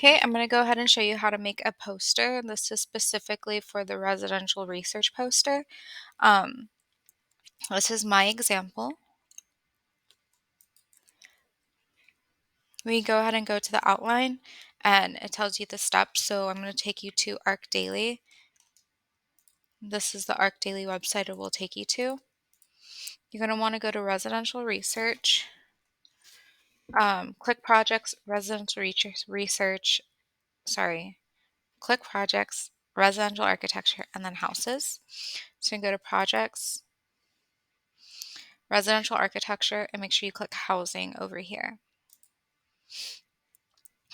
Okay, I'm going to go ahead and show you how to make a poster. This is specifically for the residential research poster. Um, this is my example. We go ahead and go to the outline and it tells you the steps. So I'm going to take you to Arc Daily. This is the Arc Daily website it will take you to. You're going to want to go to residential research, click projects, click projects, residential architecture, and then houses. So you can go to projects, residential architecture, and make sure you click housing over here.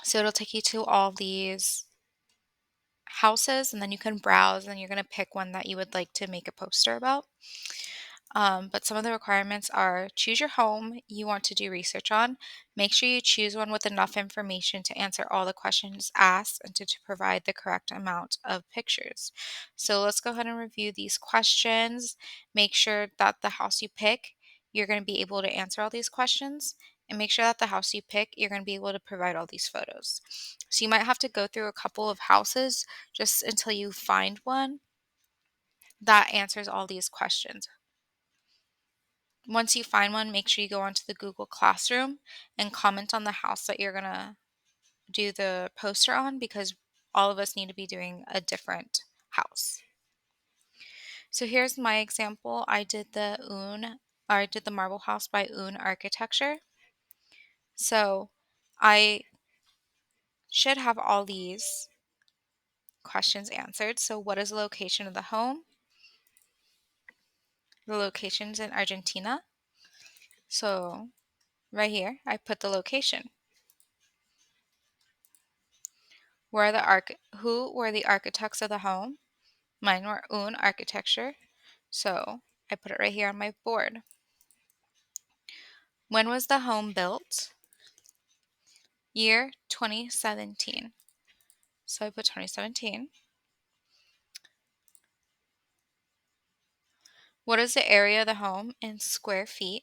So it'll take you to all these houses and then you can browse and you're going to pick one that you would like to make a poster about. But some of the requirements are choose your home you want to do research on. Make sure you choose one with enough information to answer all the questions asked and to provide the correct amount of pictures. So let's go ahead and review these questions. Make sure that the house you pick, you're going to be able to answer all these questions. And make sure that the house you pick, you're going to be able to provide all these photos. So you might have to go through a couple of houses just until you find one that answers all these questions. Once you find one, make sure you go onto the Google Classroom and comment on the house that you're going to do the poster on because all of us need to be doing a different house. So here's my example. I did the Marble House by Un Architecture. So I should have all these questions answered. So what is the location of the home? The location's in Argentina. So right here, I put the location. Who were the architects of the home? Mine were Un Architecture. So I put it right here on my board. When was the home built? Year 2017. So I put 2017. What is the area of the home in square feet?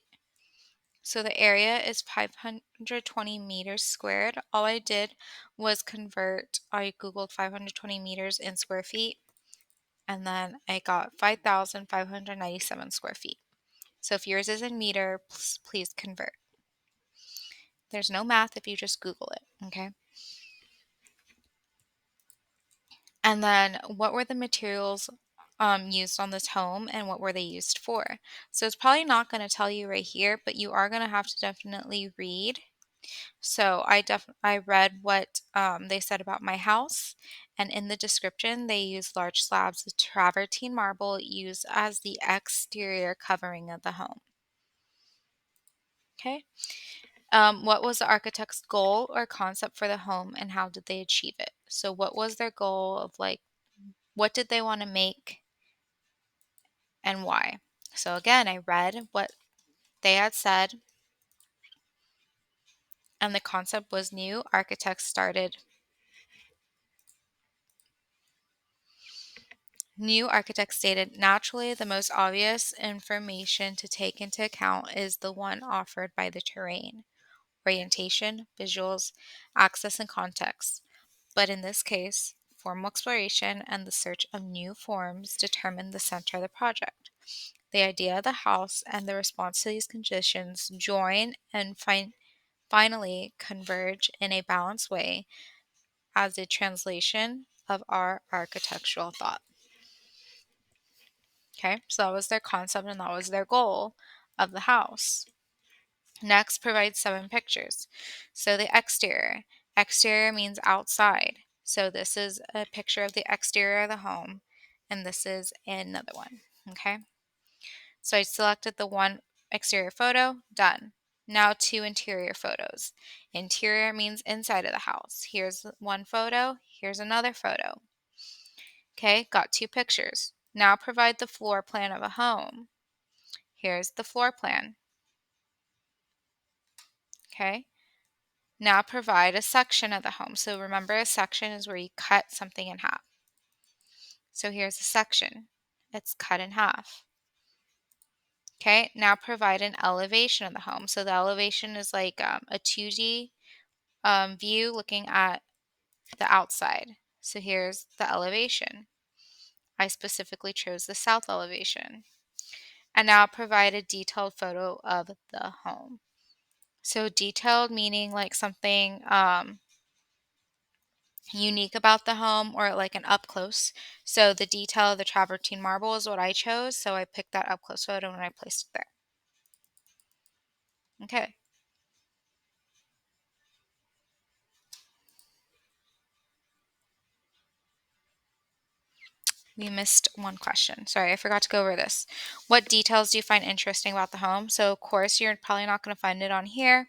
So the area is 520 meters squared. All I did was I Googled 520 meters in square feet, and then I got 5,597 square feet. So if yours is in meter, please convert. There's no math if you just Google it, okay? And then what were the materials used on this home and what were they used for? So it's probably not going to tell you right here, but you are going to have to definitely read. So I read what they said about my house, and in the description they used large slabs of travertine marble used as the exterior covering of the home. Okay. What was the architect's goal or concept for the home and how did they achieve it? So what was their goal of what did they want to make and why? So again, I read what they had said and the concept was new architects started. New architects stated, naturally, the most obvious information to take into account is the one offered by the terrain, orientation, visuals, access, and context. But in this case, formal exploration and the search of new forms determined the center of the project. The idea of the house and the response to these conditions join and finally converge in a balanced way as a translation of our architectural thought. Okay, so that was their concept and that was their goal of the house. Next, provide 7 pictures. So the exterior. Exterior means outside. So this is a picture of the exterior of the home, and this is another one. Okay, so I selected the one exterior photo, done. Now 2 interior photos. Interior means inside of the house. Here's one photo, here's another photo. Okay, got 2 pictures. Now provide the floor plan of a home. Here's the floor plan. Okay, now provide a section of the home. So remember, a section is where you cut something in half. So here's a section. It's cut in half. Okay, now provide an elevation of the home. So the elevation is like a 2D view looking at the outside. So here's the elevation. I specifically chose the south elevation. And now provide a detailed photo of the home. So detailed meaning like something unique about the home or like an up close. So the detail of the travertine marble is what I chose. So I picked that up close photo and I placed it there. Okay. We missed one question. Sorry, I forgot to go over this. What details do you find interesting about the home? So, of course, you're probably not going to find it on here.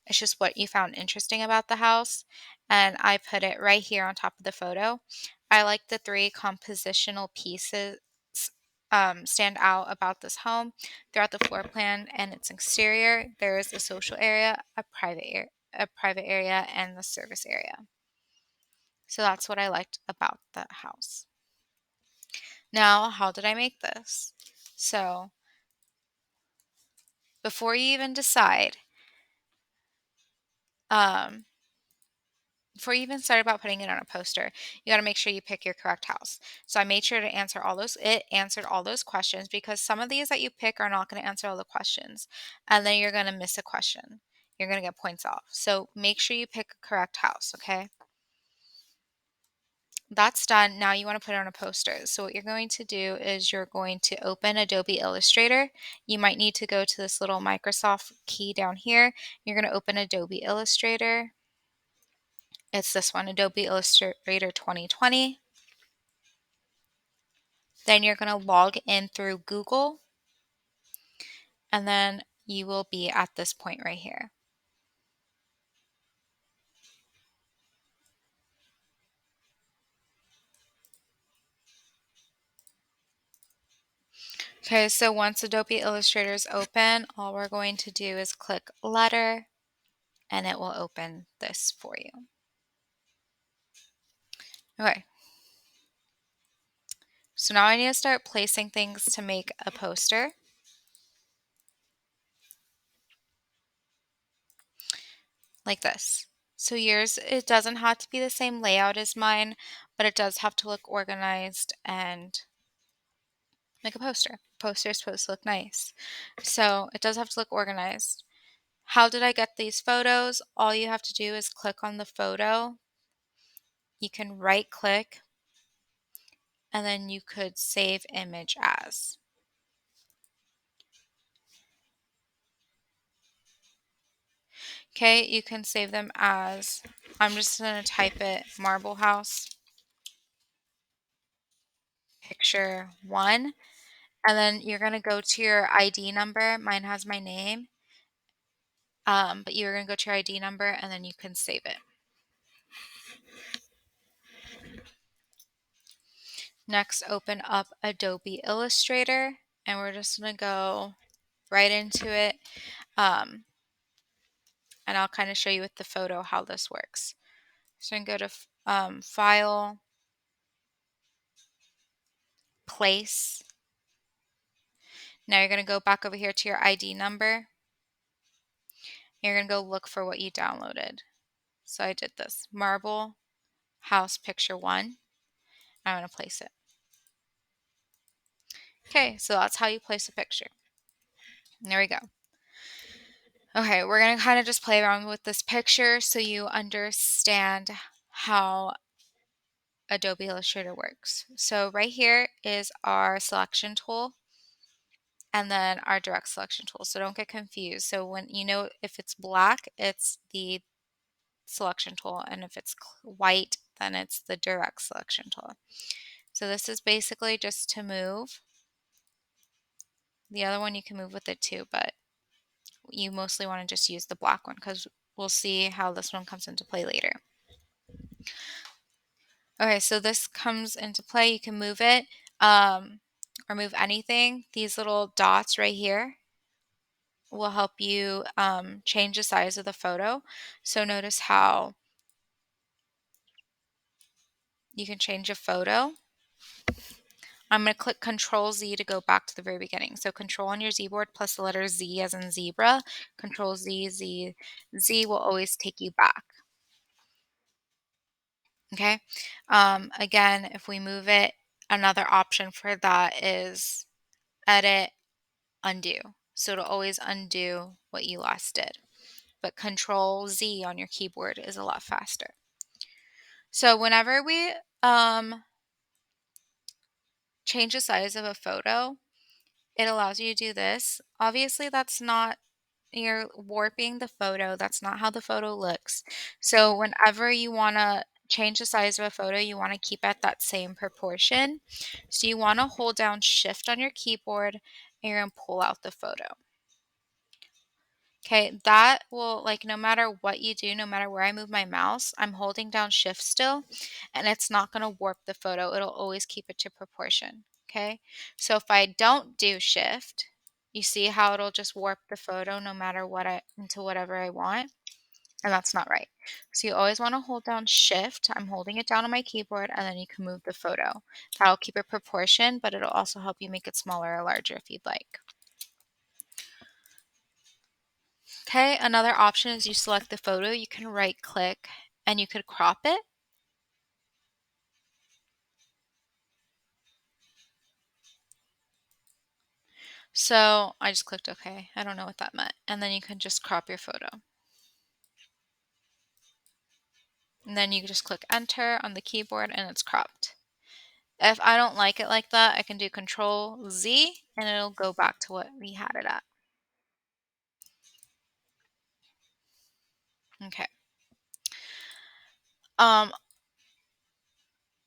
It's just what you found interesting about the house. And I put it right here on top of the photo. I like the three compositional pieces stand out about this home throughout the floor plan and its exterior. There is a social area, a private area, and the service area. So that's what I liked about the house. Now, how did I make this? So, before you even decide, um, before you even start about putting it on a poster, you got to make sure you pick your correct house. So I made sure to answer all those, it answered all those questions because some of these that you pick are not going to answer all the questions. And then you're going to miss a question. You're going to get points off. So make sure you pick a correct house, okay? That's done. Now you want to put it on a poster. So what you're going to do is you're going to open Adobe Illustrator. You might need to go to this little Microsoft key down here. You're going to open Adobe Illustrator. It's this one, Adobe Illustrator 2020. Then you're going to log in through Google, and then you will be at this point right here. Okay, so once Adobe Illustrator is open, all we're going to do is click Letter, and it will open this for you. Okay. So now I need to start placing things to make a poster. Like this. So yours, it doesn't have to be the same layout as mine, but it does have to look organized and like a poster. Poster is supposed to look nice. So it does have to look organized. How did I get these photos? All you have to do is click on the photo. You can right click and then you could save image as. Okay, you can save them as, I'm just going to type it Marble House Picture 1. And then you're going to go to your ID number. Mine has my name. But you're going to go to your ID number and then you can save it. Next, open up Adobe Illustrator and we're just going to go right into it. And I'll kind of show you with the photo how this works. So you can go to File, Place. Now you're going to go back over here to your ID number. You're going to go look for what you downloaded. So I did this, Marble House Picture 1. I'm going to place it. Okay, so that's how you place a picture. There we go. Okay, we're going to kind of just play around with this picture so you understand how Adobe Illustrator works. So right here is our selection tool and then our direct selection tool. So don't get confused. So when you know if it's black, it's the selection tool, and if it's white, then it's the direct selection tool. So this is basically just to move. The other one you can move with it too, but you mostly want to just use the black one because we'll see how this one comes into play later. Okay, so this comes into play. You can move it or move anything. These little dots right here will help you change the size of the photo. So notice how you can change a photo. I'm going to click Control Z to go back to the very beginning. So Control on your Z board plus the letter Z as in zebra. Control Z, Z. Z will always take you back. Okay. Again, if we move it, another option for that is edit, undo. So it'll always undo what you last did. But Control Z on your keyboard is a lot faster. So whenever we change the size of a photo, it allows you to do this. Obviously, that's not, you're warping the photo. That's not how the photo looks. So whenever you want to change the size of a photo, you want to keep at that same proportion. So you want to hold down Shift on your keyboard and you're going to pull out the photo. Okay, that will, like, no matter what you do, no matter where I move my mouse, I'm holding down Shift still, and it's not going to warp the photo. It'll always keep it to proportion. Okay, so if I don't do Shift, you see how it'll just warp the photo no matter what into whatever I want, and that's not right. So you always want to hold down Shift. I'm holding it down on my keyboard, and then you can move the photo. That'll keep it proportion, but it'll also help you make it smaller or larger if you'd like. Okay, another option is you select the photo, you can right click and you could crop it. So I just clicked OK. I don't know what that meant. And then you can just crop your photo. And then you just click enter on the keyboard and it's cropped. If I don't like it like that, I can do Control Z and it'll go back to what we had it at. Okay. Um,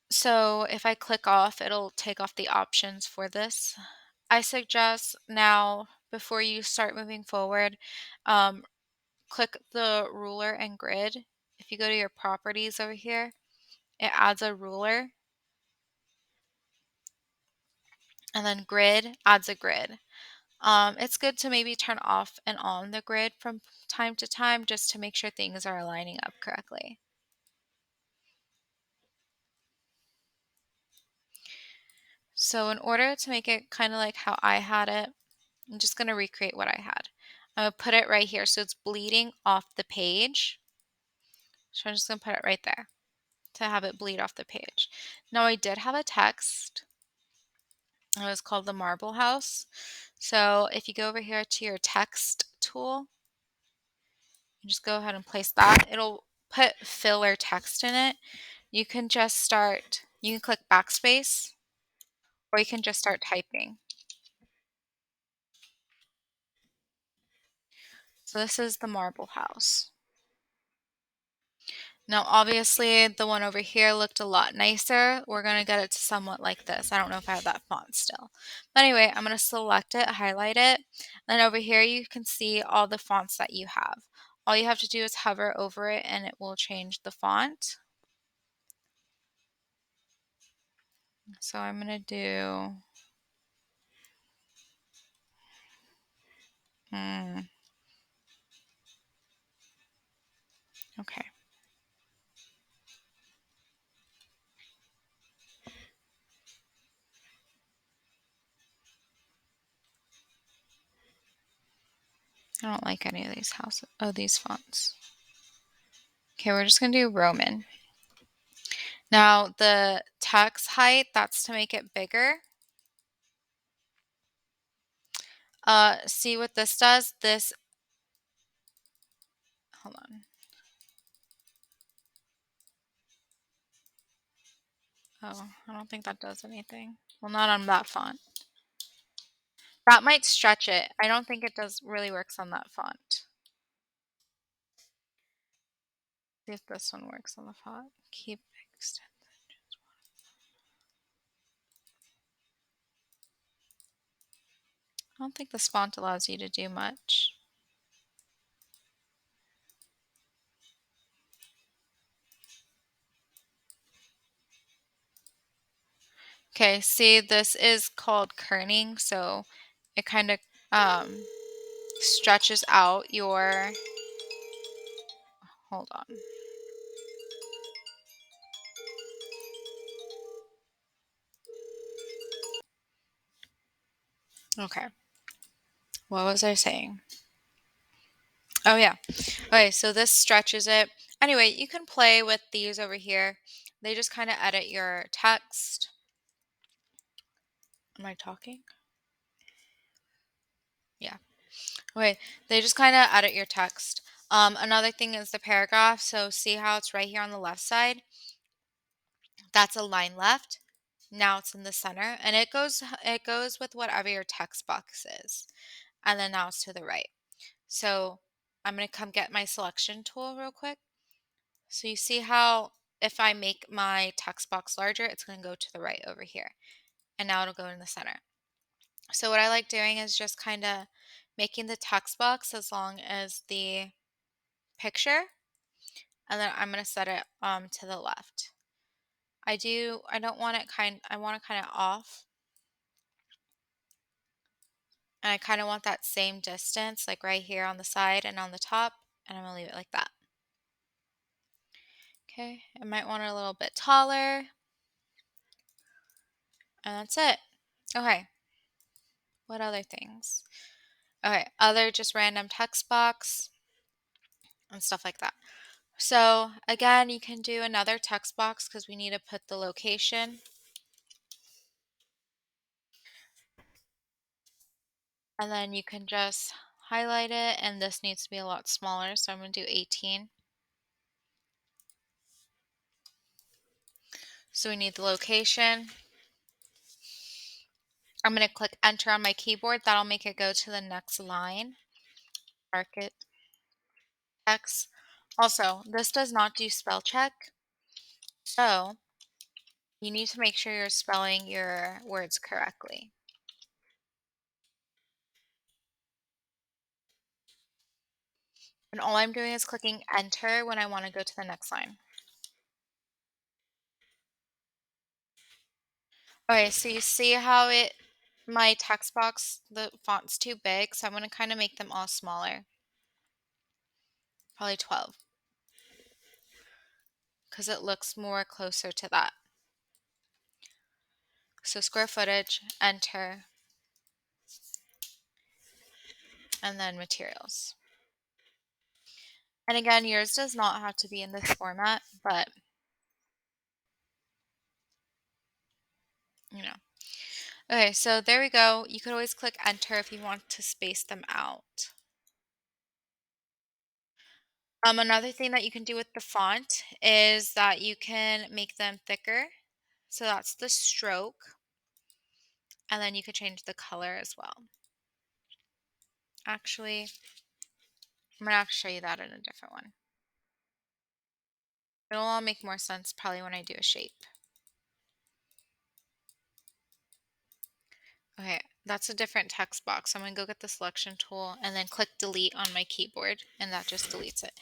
so if I click off, it'll take off the options for this. I suggest now, before you start moving forward, um, click the ruler and grid. If you go to your properties over here, it adds a ruler, and then grid adds a grid. It's good to maybe turn off and on the grid from time to time just to make sure things are lining up correctly. So in order to make it kind of like how I had it, I'm just going to recreate what I had. I'm going to put it right here so it's bleeding off the page. So I'm just going to put it right there to have it bleed off the page. Now I did have a text. It was called the Marble House. So if you go over here to your text tool, you just go ahead and place that. It'll put filler text in it. You can just start, you can click backspace, or you can just start typing. So this is the Marble House. Now, obviously, the one over here looked a lot nicer. We're going to get it to somewhat like this. I don't know if I have that font still. But anyway, I'm going to select it, highlight it. And over here, you can see all the fonts that you have. All you have to do is hover over it and it will change the font. So I'm going to do... okay. I don't like any of these fonts. Okay, we're just going to do Roman. Now, the text height, that's to make it bigger. See what this does? Hold on. Oh, I don't think that does anything. Well, not on that font. That might stretch it. I don't think it does really works on that font. See if this one works on the font. Keep extended. I don't think this font allows you to do much. Okay, see, this is called kerning, so it kind of stretches out your... hold on. Okay, what was I saying? Oh yeah. Okay, so this stretches it. Anyway, you can play with these over here. They just kind of edit your text. Am I talking? Yeah. Okay, they just kind of edit your text. Another thing is the paragraph. So see how it's right here on the left side? That's a line left. Now it's in the center, and it goes with whatever your text box is. And then now it's to the right. So I'm going to come get my selection tool real quick. So you see how if I make my text box larger, it's going to go to the right over here. And now it'll go in the center. So what I like doing is just kind of making the text box as long as the picture, and then I'm going to set it to the left. I don't want it I want it kind of off, and I kind of want that same distance like right here on the side and on the top, and I'm going to leave it like that. Okay, I might want it a little bit taller, and that's it. Okay, what other things? Okay, other just random text box and stuff like that. So again, you can do another text box because we need to put the location. And then you can just highlight it, and this needs to be a lot smaller, so I'm going to do 18. So we need the location. I'm going to click enter on my keyboard. That'll make it go to the next line. Mark it X. Also, this does not do spell check, so you need to make sure you're spelling your words correctly. And all I'm doing is clicking enter when I want to go to the next line. Okay, so you see how my text box, the font's too big, so I'm going to kind of make them all smaller. Probably 12, because it looks more closer to that. So square footage, enter, and then materials. And again, yours does not have to be in this format, but you know. Okay, so there we go. You could always click enter if you want to space them out. Another thing that you can do with the font is that you can make them thicker. So that's the stroke. And then you could change the color as well. Actually, I'm going to have to show you that in a different one. It'll all make more sense probably when I do a shape. Okay, that's a different text box. I'm going to go get the selection tool and then click delete on my keyboard, and that just deletes it.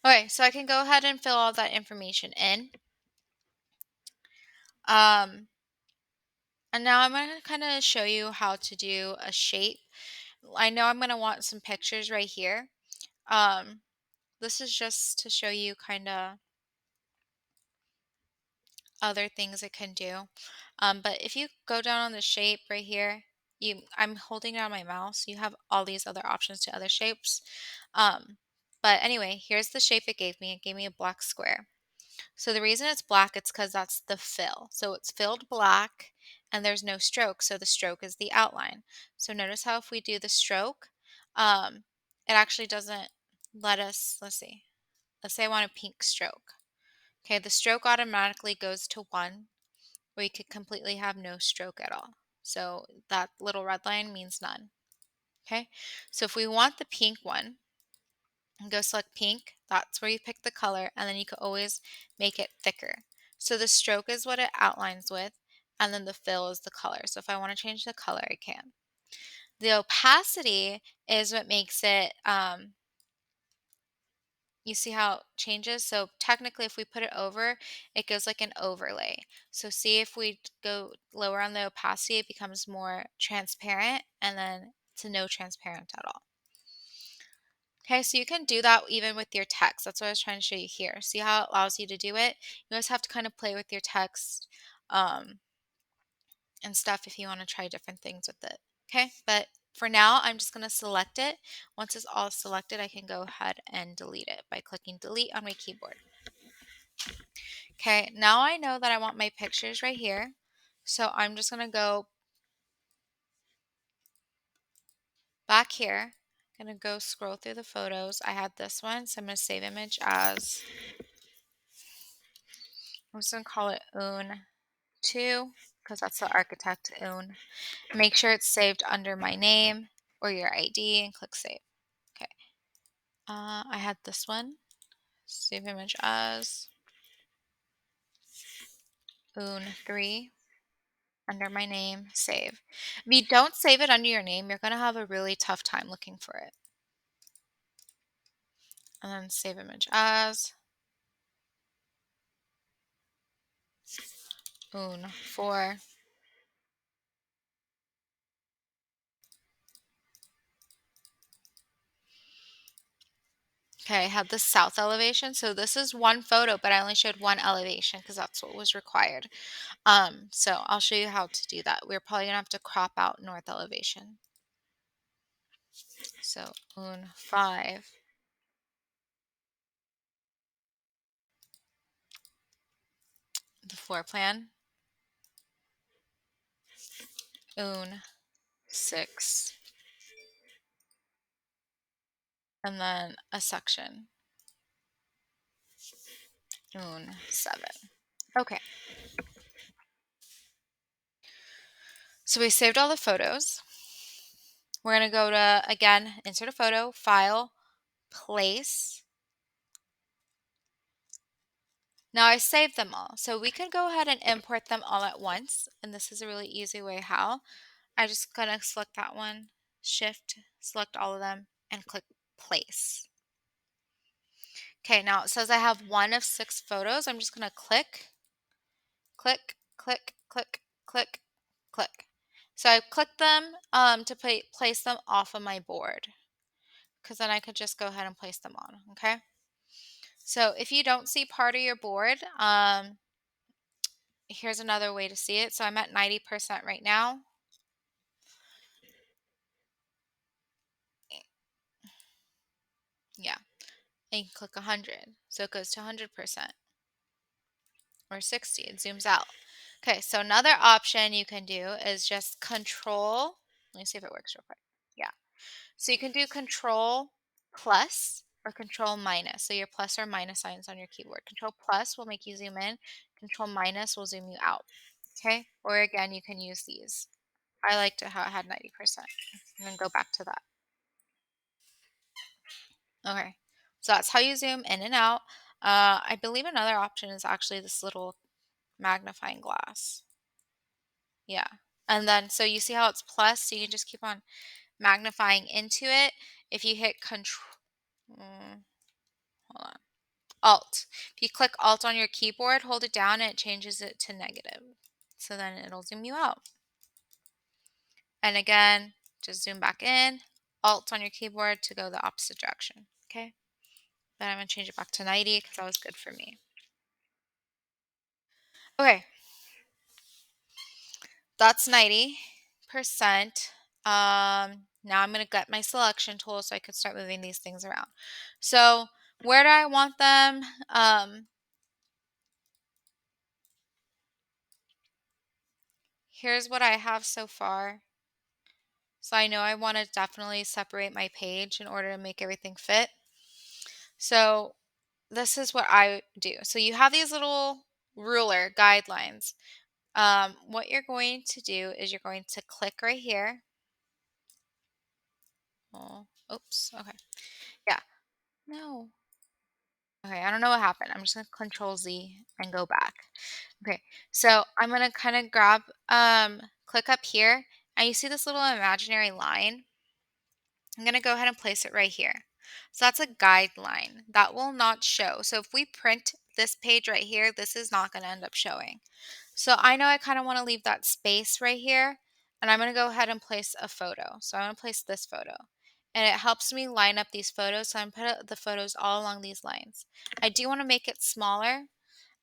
Okay, so I can go ahead and fill all that information in. And now I'm going to kind of show you how to do a shape. I know I'm going to want some pictures right here. This is just to show you kind of other things it can do. But if you go down on the shape right here, I'm holding down my mouse. You have all these other options to other shapes. But anyway, here's the shape it gave me. It gave me a black square. So the reason it's black, it's because that's the fill. So it's filled black and there's no stroke. So the stroke is the outline. So notice how if we do the stroke, it actually doesn't let us, let's see. Let's say I want a pink stroke. Okay, the stroke automatically goes to 1, or you could completely have no stroke at all. So that little red line means none. Okay, so if we want the pink one, go select pink. That's where you pick the color, and then you can always make it thicker. So the stroke is what it outlines with, and then the fill is the color. So if I want to change the color, I can. The opacity is what makes it you see how it changes? So technically, if we put it over, it goes like an overlay. So see if we go lower on the opacity, it becomes more transparent, and then to no transparent at all. Okay, so you can do that even with your text. That's what I was trying to show you here. See how it allows you to do it? You always have to kind of play with your text and stuff if you want to try different things with it. Okay, but for now, I'm just going to select it. Once it's all selected, I can go ahead and delete it by clicking delete on my keyboard. Okay, now I know that I want my pictures right here. So I'm just gonna go back here. I'm gonna go scroll through the photos. I had this one, so I'm gonna save image as, I'm just gonna call it Un2 because that's the architect Un. Make sure it's saved under my name or your ID and click save. Okay. I had this one. Save image as Un3 under my name. Save. If you don't save it under your name, you're gonna have a really tough time looking for it. And then save image as Un4. Okay, I have the south elevation. So this is one photo, but I only showed one elevation because that's what was required. So I'll show you how to do that. We're probably gonna have to crop out north elevation. So Un5. The floor plan. Un6. And then a section. Un7. Okay. So we saved all the photos. We're going to go to, again, insert a photo, file, place. Now I saved them all. So we can go ahead and import them all at once. And this is a really easy way how. I just going to select that one, shift, select all of them, and click place. Okay, now it says I have one of 6 photos. I'm just going to click, click, click, click, click, click. So I clicked them to place them off of my board because then I could just go ahead and place them on, okay? So if you don't see part of your board, here's another way to see it. So I'm at 90% right now. Yeah, and you can click 100. So it goes to 100% or 60, it zooms out. Okay, so another option you can do is just control, let me see if it works real quick. Yeah. So you can do control plus or control minus. So your plus or minus signs on your keyboard. Control plus will make you zoom in. Control minus will zoom you out. Okay. Or again, you can use these. I liked it how it had 90%. And then go back to that. Okay. So that's how you zoom in and out. I believe another option is actually this little magnifying glass. Yeah. And then, so you see how it's plus, so you can just keep on magnifying into it. If you hit control, hold on. Alt. If you click Alt on your keyboard, hold it down and it changes it to negative. So then it'll zoom you out. And again, just zoom back in, Alt on your keyboard to go the opposite direction. Okay. Then I'm going to change it back to 90 because that was good for me. Okay. That's 90%. Now I'm going to get my selection tool so I can start moving these things around. So where do I want them? Here's what I have so far. So I know I want to definitely separate my page in order to make everything fit. So this is what I do. So you have these little ruler guidelines. What you're going to do is you're going to click right here. Oh, oops. Okay. Yeah. No. Okay. I don't know what happened. I'm just going to control Z and go back. Okay. So I'm going to kind of grab, click up here and you see this little imaginary line. I'm going to go ahead and place it right here. So that's a guideline that will not show. So if we print this page right here, this is not going to end up showing. So I know I kind of want to leave that space right here. And I'm going to go ahead and place a photo. So I'm going to place this photo. And it helps me line up these photos. So I'm going to put the photos all along these lines. I do want to make it smaller.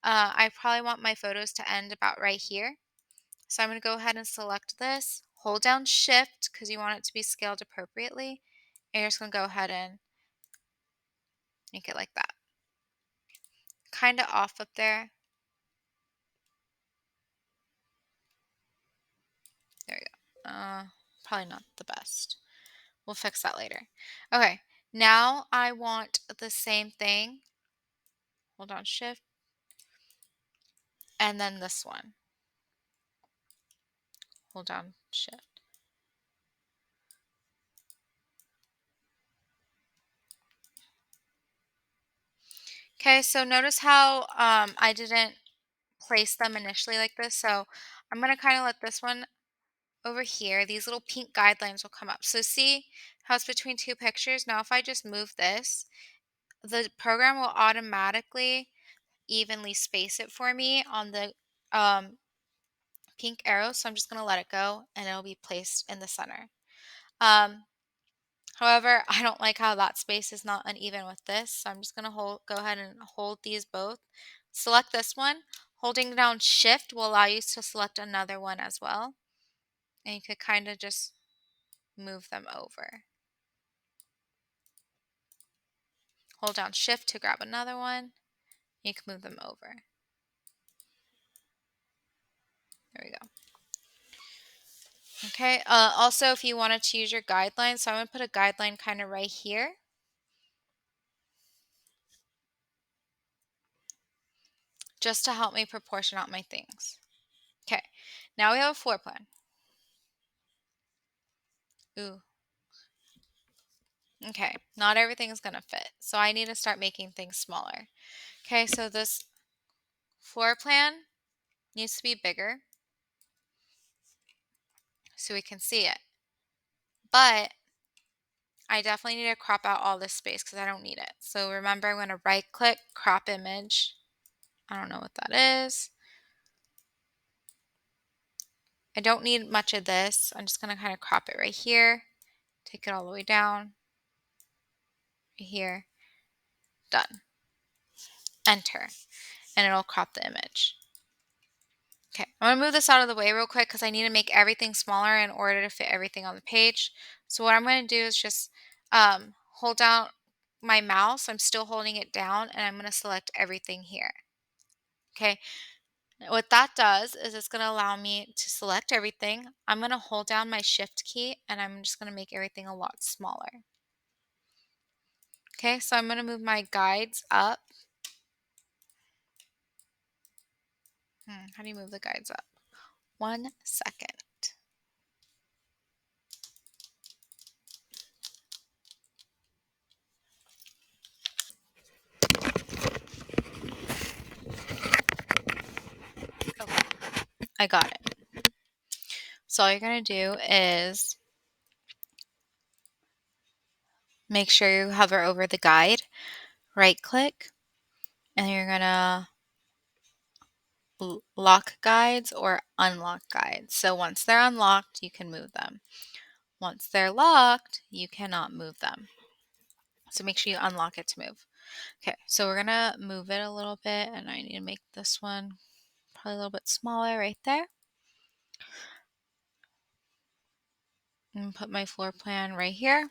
I probably want my photos to end about right here. So I'm going to go ahead and select this. Hold down Shift because you want it to be scaled appropriately. And you're just going to go ahead and make it like that. kind of off up there. There we go. Probably not the best. We'll fix that later. Okay, now I want the same thing. Hold on, shift, and then this one. Hold down, shift. Okay, so notice how I didn't place them initially like this. So I'm going to kind of let this one over here, these little pink guidelines will come up. So see how it's between two pictures? Now if I just move this, the program will automatically evenly space it for me on the um, pink arrow. So I'm just going to let it go and it'll be placed in the center. Um, However, I don't like how that space is not uneven with this. So I'm just going to go ahead and hold these both. Select this one. Holding down shift will allow you to select another one as well. And you could kind of just move them over. Hold down shift to grab another one. You can move them over. There we go. Okay, also if you wanted to use your guideline, so I'm going to put a guideline kind of right here. Just to help me proportion out my things. Okay, now we have a floor plan. Ooh. Okay, not everything is going to fit. So I need to start making things smaller. Okay, so this floor plan needs to be bigger so we can see it. But I definitely need to crop out all this space because I don't need it. So remember, I'm going to right click, crop image. I don't know what that is. I don't need much of this. I'm just going to kind of crop it right here. Take it all the way down. Right here. Done. Enter. And it'll crop the image. Okay, I'm going to move this out of the way real quick because I need to make everything smaller in order to fit everything on the page. So what I'm going to do is just hold down my mouse. I'm still holding it down and I'm going to select everything here. Okay, what that does is it's going to allow me to select everything. I'm going to hold down my shift key and I'm just going to make everything a lot smaller. Okay, so I'm going to move my guides up. How do you move the guides up? 1 second. Okay, I got it. So all you're going to do is make sure you hover over the guide, right click, and you're going to lock guides or unlock guides. So once they're unlocked, you can move them. Once they're locked, you cannot move them. So make sure you unlock it to move. Okay, so we're gonna move it a little bit and I need to make this one probably a little bit smaller right there. And put my floor plan right here.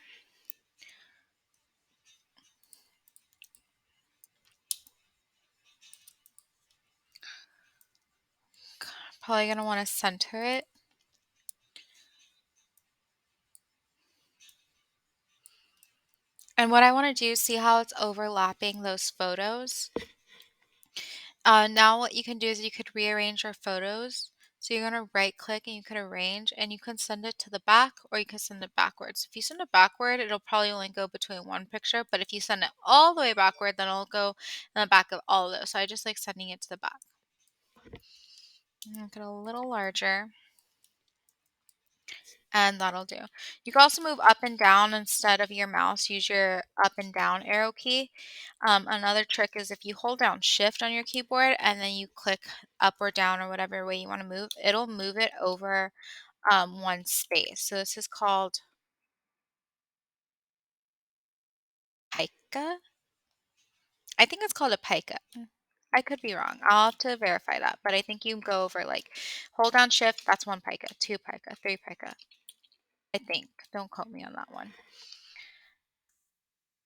Probably gonna want to center it. And what I want to do, see how it's overlapping those photos. Now what you can do is you could rearrange your photos. So you're going to right click and you can arrange and you can send it to the back or you can send it backwards. If you send it backward, it'll probably only go between one picture, but if you send it all the way backward, then it'll go in the back of all of those. So I just like sending it to the back. Make it a little larger. And that'll do. You can also move up and down instead of your mouse. Use your up and down arrow key. Another trick is if you hold down shift on your keyboard and then you click up or down or whatever way you want to move, it'll move it over one space. So this is called pica. I think it's called a pica. I could be wrong. I'll have to verify that. But I think you go over like hold down shift, that's one pica, two pica, three pica. I think. Don't quote me on that one.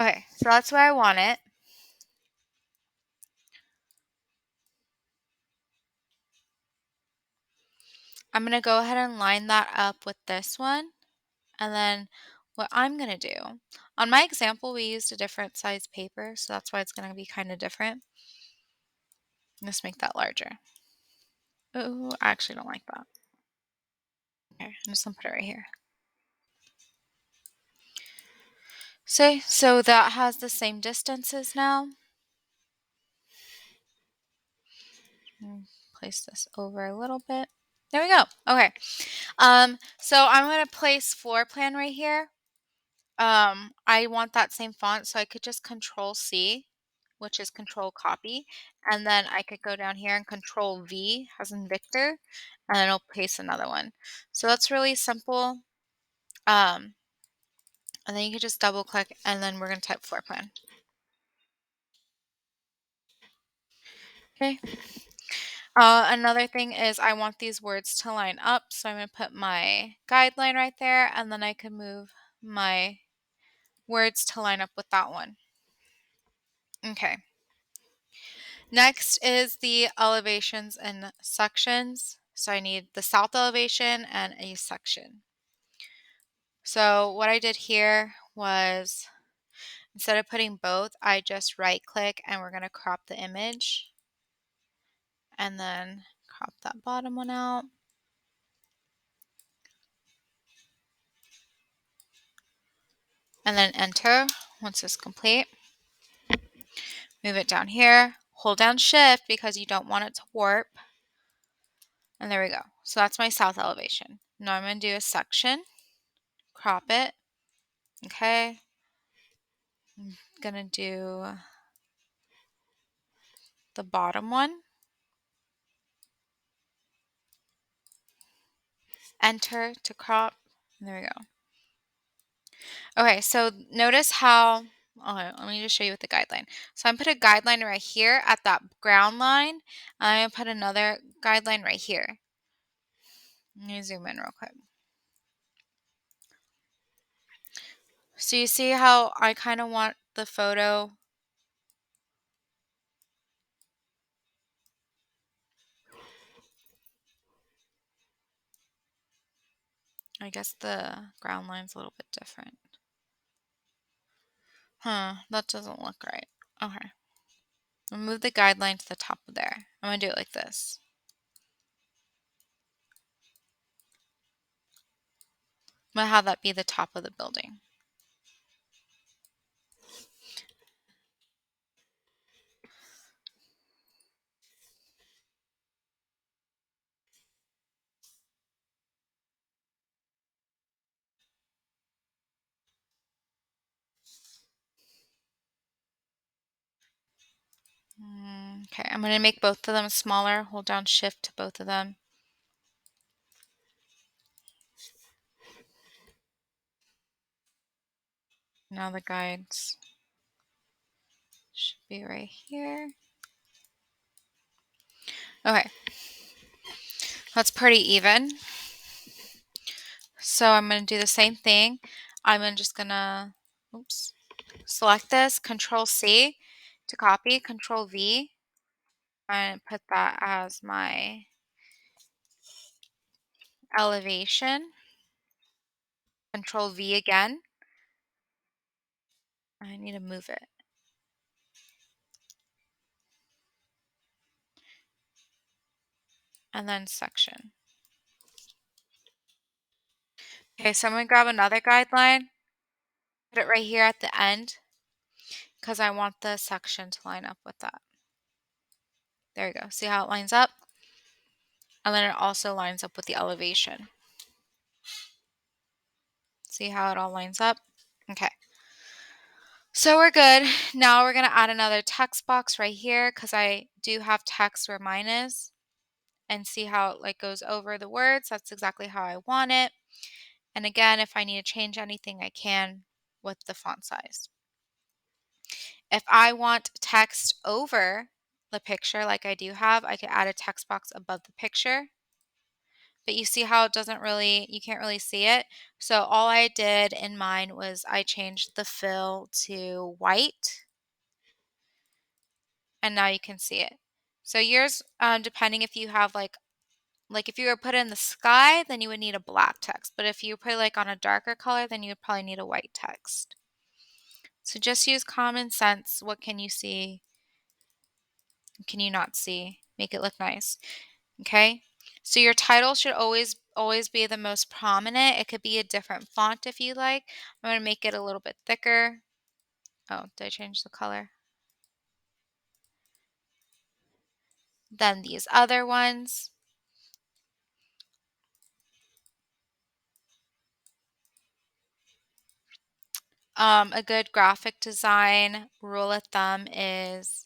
Okay, so that's where I want it. I'm going to go ahead and line that up with this one. And then what I'm going to do, on my example, we used a different size paper, so that's why it's going to be kind of different. Let's make that larger. Oh, I actually don't like that. Here, I'm just going to put it right here. So that has the same distances now. Place this over a little bit. There we go. Okay. So I'm going to place floor plan right here. I want that same font, so I could just Control C, which is Control Copy, and then I could go down here and Control V, as in Victor, and then it'll paste another one. So that's really simple. And then you can just double click, and then we're going to type floor plan. Okay. Another thing is I want these words to line up, so I'm going to put my guideline right there, and then I can move my words to line up with that one. Okay. Next is the elevations and sections. So I need the south elevation and a section. So what I did here was instead of putting both, I just right click and we're going to crop the image and then crop that bottom one out. And then enter once it's complete. Move it down here, hold down shift because you don't want it to warp. And there we go. So that's my south elevation. Now I'm going to do a section, crop it. Okay. I'm going to do the bottom one. Enter to crop. And there we go. Okay, so notice how, let me just show you with the guideline. So I'm put a guideline right here at that ground line. I'm going to put another guideline right here. Let me zoom in real quick. So you see how I kind of want the photo. I guess the ground line's a little bit different. That doesn't look right. Okay. I'll move the guideline to the top of there. I'm going to do it like this. I'm going to have that be the top of the building. Okay, I'm going to make both of them smaller. Hold down shift to both of them. Now the guides should be right here. Okay, that's pretty even. So I'm going to do the same thing. I'm just going to, select this, Control C to copy, Control V, and put that as my elevation. Control V again. I need to move it. And then section. Okay, so I'm going to grab another guideline, put it right here at the end, because I want the section to line up with that. There you go. See how it lines up? And then it also lines up with the elevation. See how it all lines up? Okay. So we're good. Now we're going to add another text box right here because I do have text where mine is. And see how it like goes over the words. That's exactly how I want it. And again, if I need to change anything, I can with the font size. If I want text over the picture like I do have, I could add a text box above the picture. But you see how it doesn't really, you can't really see it. So all I did in mine was I changed the fill to white. And now you can see it. So yours, depending if you have like like if you were put in the sky, then you would need a black text. But if you put like on a darker color, then you would probably need a white text. So just use common sense. What can you see? Can you not see? Make it look nice. Okay. So your title should always be the most prominent. It could be a different font if you like. I'm going to make it a little bit thicker. Oh, did I change the color? Then these other ones. A good graphic design rule of thumb is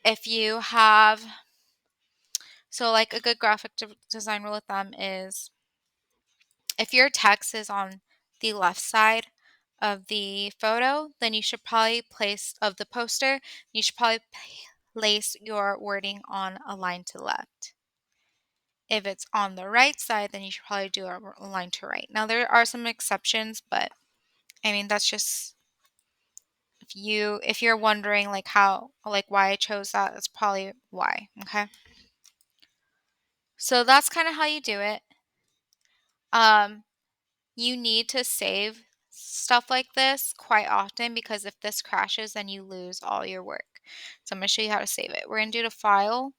if you have, so like a good graphic design rule of thumb is if your text is on the left side of the photo, then you should probably place, of the poster, you should probably place your wording on a line to the left. If it's on the right side, then you should probably do a line to right. Now there are some exceptions, but I mean that's just, if you're wondering like how, like why I chose that, that's probably why. Okay. So that's kind of how you do it. Um, you need to save stuff like this quite often because if this crashes, then you lose all your work. So I'm going to show you how to save it. We're going to do the file,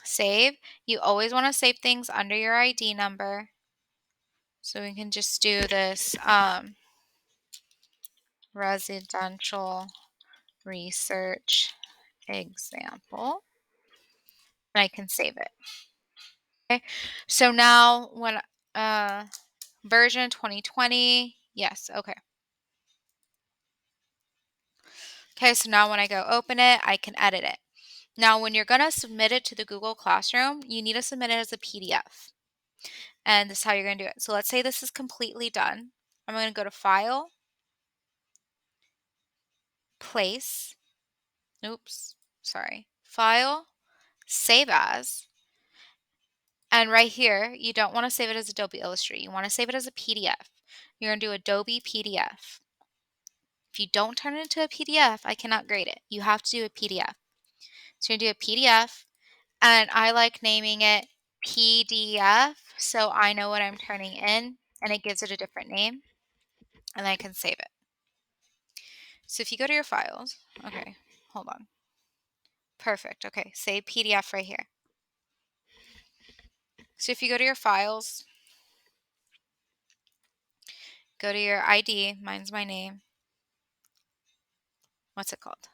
save. You always want to save things under your ID number. So we can just do this residential research example. And I can save it. Okay. So now when version 2020, yes, okay. Okay, so now when I go open it, I can edit it. Now, when you're going to submit it to the Google Classroom, you need to submit it as a PDF. And this is how you're going to do it. So let's say this is completely done. I'm going to go to File, Place, oops, sorry, File, Save As. And right here, you don't want to save it as Adobe Illustrator. You want to save it as a PDF. You're going to do Adobe PDF. If you don't turn it into a PDF, I cannot grade it. You have to do a PDF. So you're going to do a PDF. And I like naming it PDF so I know what I'm turning in and it gives it a different name and I can save it. So if you go to your files, okay, hold on. Perfect. Okay, save PDF right here. So if you go to your files, go to your ID, mine's my name. What's it called?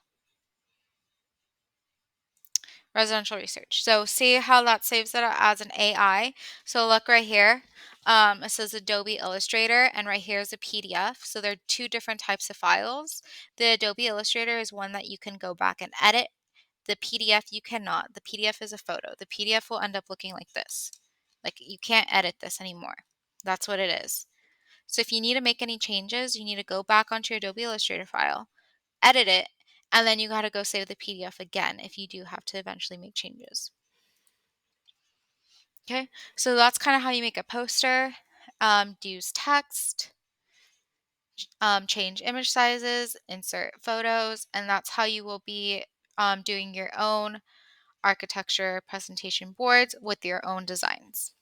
Residential research. So see how that saves it as an AI. So look right here. It says Adobe Illustrator, and right here is a PDF. So there are two different types of files. The Adobe Illustrator is one that you can go back and edit. The PDF you cannot. The PDF is a photo. The PDF will end up looking like this. Like you can't edit this anymore. That's what it is. So if you need to make any changes, you need to go back onto your Adobe Illustrator file, edit it, and then you got to go save the PDF again if you do have to eventually make changes. Okay, so that's kind of how you make a poster. Use text, change image sizes, insert photos, and that's how you will be doing your own architecture presentation boards with your own designs.